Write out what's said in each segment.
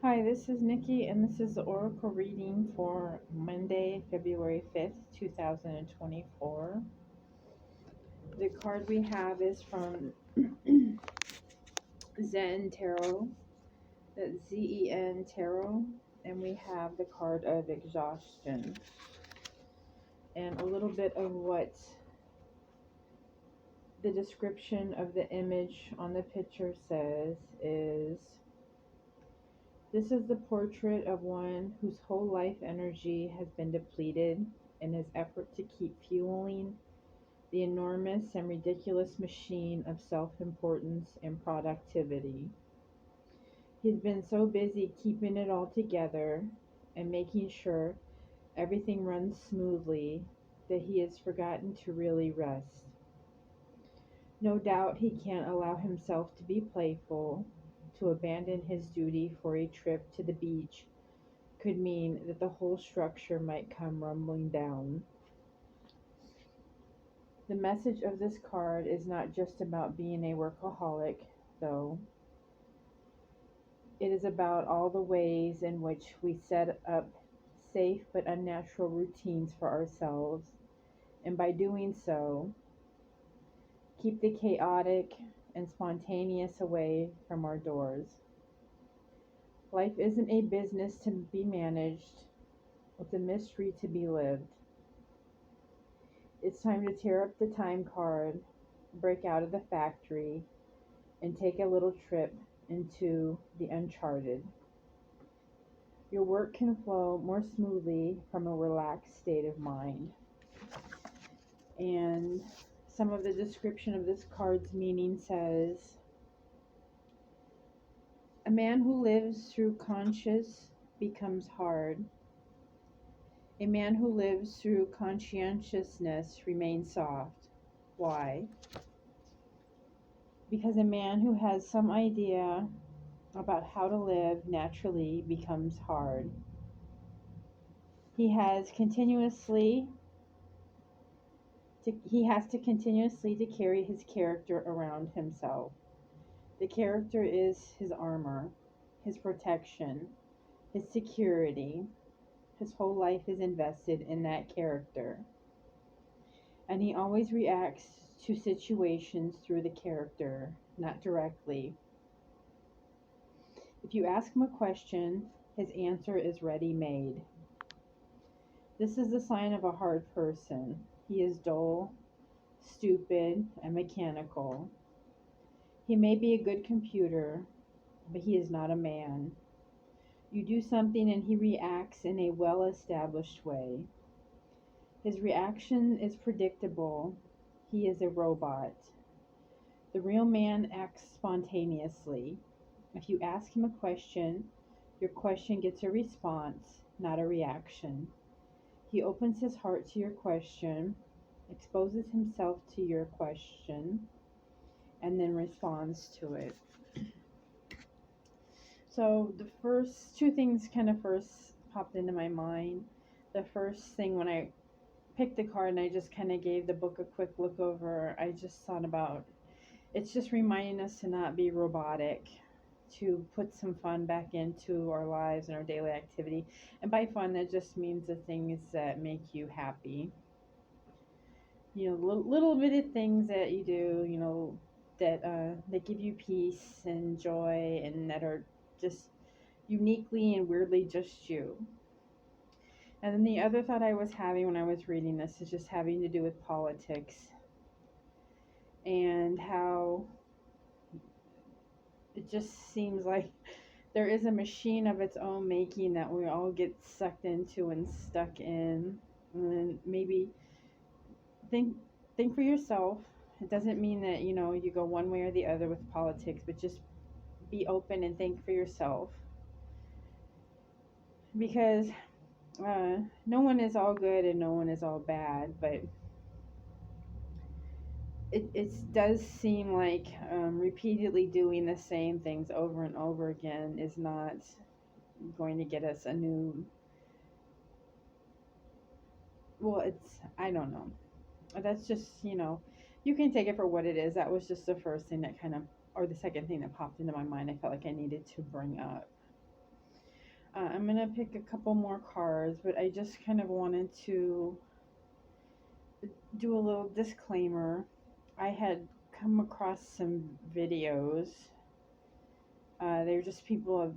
Hi, this is Nikki, and this is the Oracle reading for Monday, February 5th, 2024. The card we have is from Zen Tarot, that's Zen Tarot, and we have the card of exhaustion. And a little bit of what the description of the image on the picture says is this is the portrait of one whose whole life energy has been depleted in his effort to keep fueling the enormous and ridiculous machine of self-importance and productivity. He's been so busy keeping it all together and making sure everything runs smoothly that he has forgotten to really rest. No doubt he can't allow himself to be playful. To abandon his duty for a trip to the beach could mean that the whole structure might come rumbling down. The message of this card is not just about being a workaholic, though. It is about all the ways in which we set up safe but unnatural routines for ourselves, and by doing so, keep the chaotic and spontaneous away from our doors. Life isn't a business to be managed, it's a mystery to be lived. It's time to tear up the time card, break out of the factory, and take a little trip into the uncharted. Your work can flow more smoothly from a relaxed state of mind. And some of the description of this card's meaning says, a man who lives through conscience becomes hard. A man who lives through conscientiousness remains soft. Why? Because a man who has some idea about how to live naturally becomes hard. He has to continuously to carry his character around himself. The character is his armor, his protection, his security. His whole life is invested in that character. And he always reacts to situations through the character, not directly. If you ask him a question, his answer is ready made. This is the sign of a hard person. He is dull, stupid, and mechanical. He may be a good computer, but he is not a man. You do something and he reacts in a well-established way. His reaction is predictable. He is a robot. The real man acts spontaneously. If you ask him a question, your question gets a response, not a reaction. He opens his heart to your question, exposes himself to your question, and then responds to it. So the first two things kind of first popped into my mind. The first thing when I picked the card and I just kind of gave the book a quick look over, I just thought about it's just reminding us to not be robotic, to put some fun back into our lives and our daily activity. And by fun, that just means the things that make you happy. You know, little bitty things that you do, you know, that give you peace and joy and that are just uniquely and weirdly just you. And then the other thought I was having when I was reading this is just having to do with politics and how it just seems like there is a machine of its own making that we all get sucked into and stuck in. And then maybe think think for yourself. It doesn't mean that, you know, you go one way or the other with politics, but just be open and think for yourself. Because no one is all good and no one is all bad, but it does seem like repeatedly doing the same things over and over again is not going to get us a new, well, it's, I don't know. That's just, you know, you can take it for what it is. That was just the first thing that kind of, or the second thing that popped into my mind. I felt like I needed to bring up. I'm going to pick a couple more cards, but I just kind of wanted to do a little disclaimer. I had come across some videos. They were just people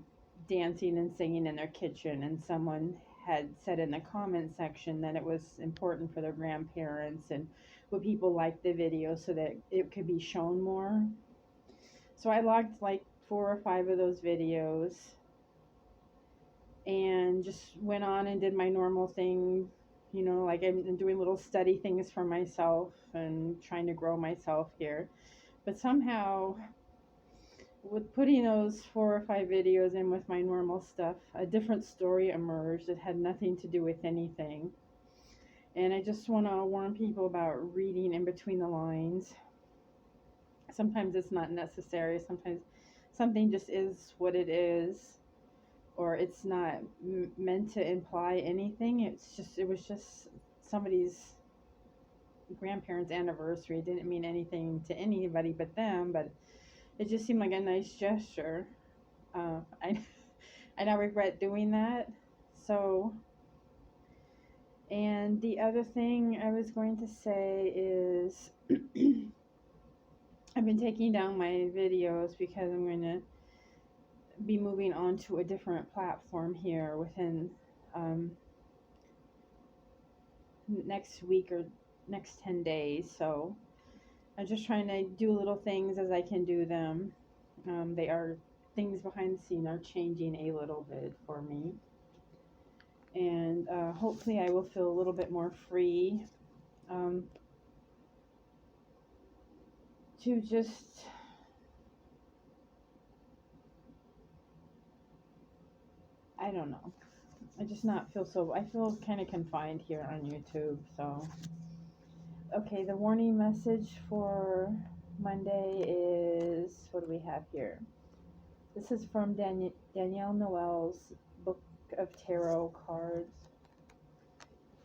dancing and singing in their kitchen, and someone had said in the comment section that it was important for their grandparents and would people like the video so that it could be shown more. So I logged like 4 or 5 of those videos and just went on and did my normal thing, like I'm doing little study things for myself and trying to grow myself here. But somehow, with putting those 4 or 5 videos in with my normal stuff, a different story emerged that had nothing to do with anything. And I just want to warn people about reading in between the lines. Sometimes it's not necessary. Sometimes something just is what it is, or it's not meant to imply anything. It was just somebody's grandparents' anniversary. It didn't mean anything to anybody but them, but it just seemed like a nice gesture. I I now regret doing that. So, and the other thing I was going to say is I've been taking down my videos because I'm going to be moving on to a different platform here within next week or next 10 days. So I'm just trying to do little things as I can do them. They are things behind the scene are changing a little bit for me. And hopefully I will feel a little bit more free to just I don't know. I just not feel so. I feel kind of confined here on YouTube. So, okay, the warning message for Monday is what do we have here? This is from Danielle Noel's Book of Tarot cards.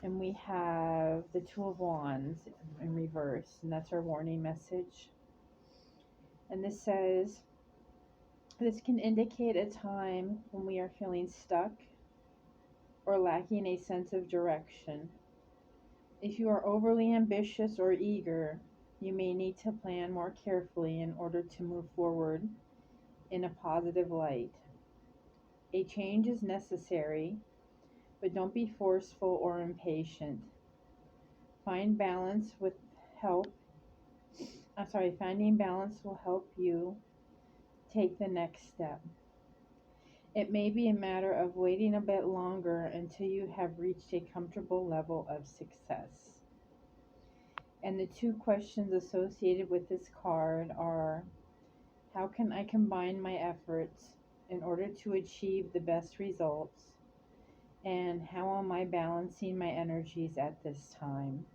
And we have the Two of Wands in reverse, and that's our warning message. And this says, this can indicate a time when we are feeling stuck or lacking a sense of direction. If you are overly ambitious or eager, you may need to plan more carefully in order to move forward in a positive light. A change is necessary, but don't be forceful or impatient. Finding balance will help you take the next step. It may be a matter of waiting a bit longer until you have reached a comfortable level of success. And the 2 questions associated with this card are, how can I combine my efforts in order to achieve the best results? And how am I balancing my energies at this time?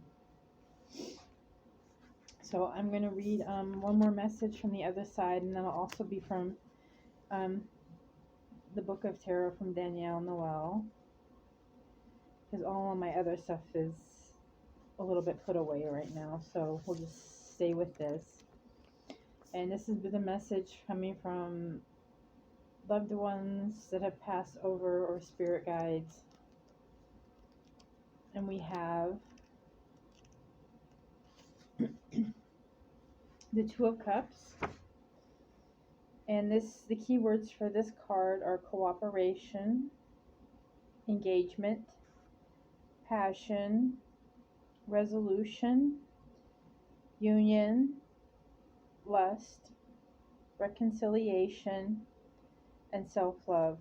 So I'm going to read one more message from the other side, and then it'll also be from the Book of Tarot from Danielle Noel, because all of my other stuff is a little bit put away right now, so we'll just stay with this. And this is the message coming from loved ones that have passed over or spirit guides. And we have the Two of Cups. And the key words for this card are cooperation, engagement, passion, resolution, union, lust, reconciliation, and self-love.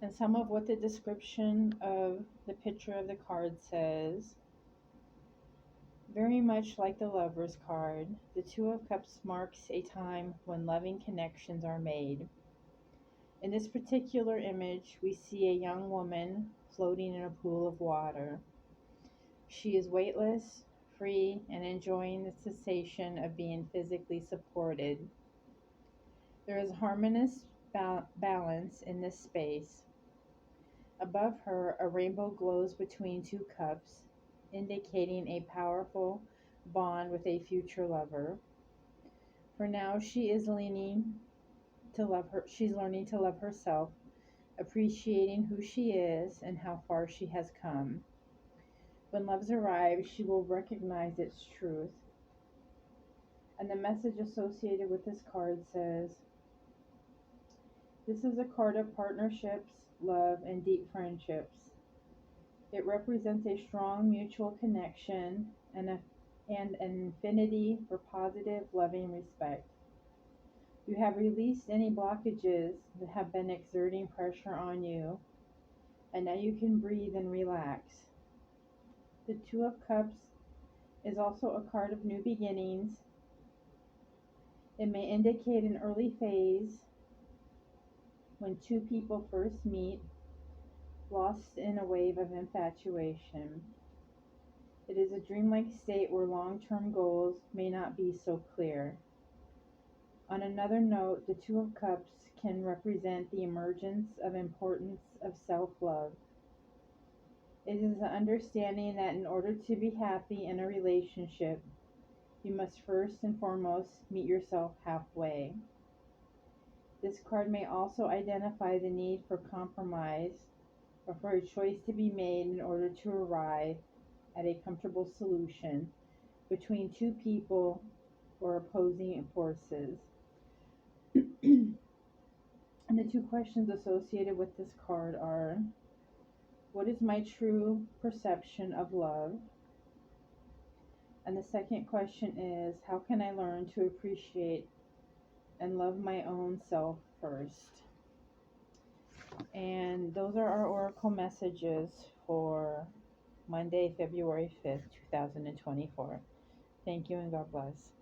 And some of what the description of the picture of the card says, very much like the Lover's card, the Two of Cups marks a time when loving connections are made. In this particular image, we see a young woman floating in a pool of water. She is weightless, free, and enjoying the sensation of being physically supported. There is harmonious balance in this space. Above her, a rainbow glows between 2 cups, indicating a powerful bond with a future lover. For now, she's learning to love herself appreciating who she is and how far she has come. When love's arrived, she will recognize its truth. And the message associated with this card says, this is a card of partnerships, love, and deep friendships. It represents a strong mutual connection and an affinity for positive, loving respect. You have released any blockages that have been exerting pressure on you, and now you can breathe and relax. The Two of Cups is also a card of new beginnings. It may indicate an early phase when two people first meet, lost in a wave of infatuation. It is a dreamlike state where long-term goals may not be so clear. On another note, the Two of Cups can represent the emergence of importance of self-love. It is the understanding that in order to be happy in a relationship, you must first and foremost meet yourself halfway. This card may also identify the need for compromise or for a choice to be made in order to arrive at a comfortable solution between two people or opposing forces. And the two questions associated with this card are, what is my true perception of love? And the second question is, how can I learn to appreciate and love my own self first? And those are our oracle messages for Monday, February 5th, 2024. Thank you and God bless.